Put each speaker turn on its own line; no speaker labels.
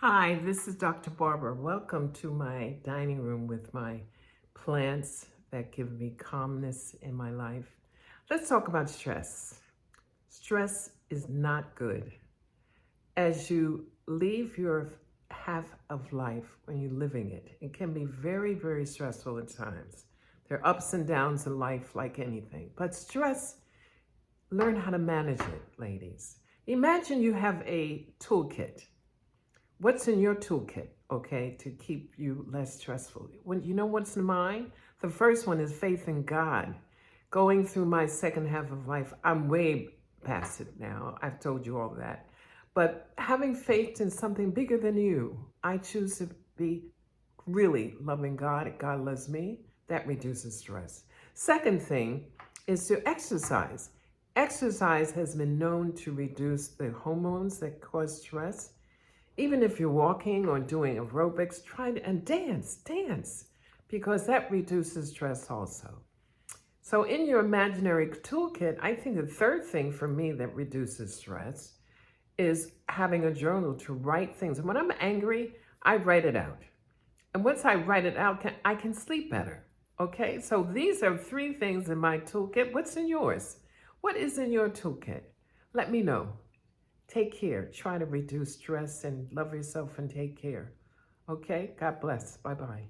Hi, this is Dr. Barbara. Welcome to my dining room with my plants that give me calmness in my life. Let's talk about stress. Stress is not good. As you leave your half of life when you're living it, it can be very, very stressful at times. There are ups and downs in life like anything. But stress, learn how to manage it, ladies. Imagine you have a toolkit. What's in your toolkit, okay, to keep you less stressful? When you know what's in mine? The first one is faith in God. Going through my second half of life, I'm way past it now. I've told you all that. But having faith in something bigger than you, I choose to be really loving God. God loves me. That reduces stress. Second thing is to exercise. Exercise has been known to reduce the hormones that cause stress. Even if you're walking or doing aerobics, try to, and dance, because that reduces stress also. So in your imaginary toolkit, I think the third thing for me that reduces stress is having a journal to write things. And when I'm angry, I write it out. And once I write it out, I can sleep better. Okay, so these are three things in my toolkit. What's in yours? What is in your toolkit? Let me know. Take care. Try to reduce stress and love yourself and take care. Okay? God bless. Bye-bye.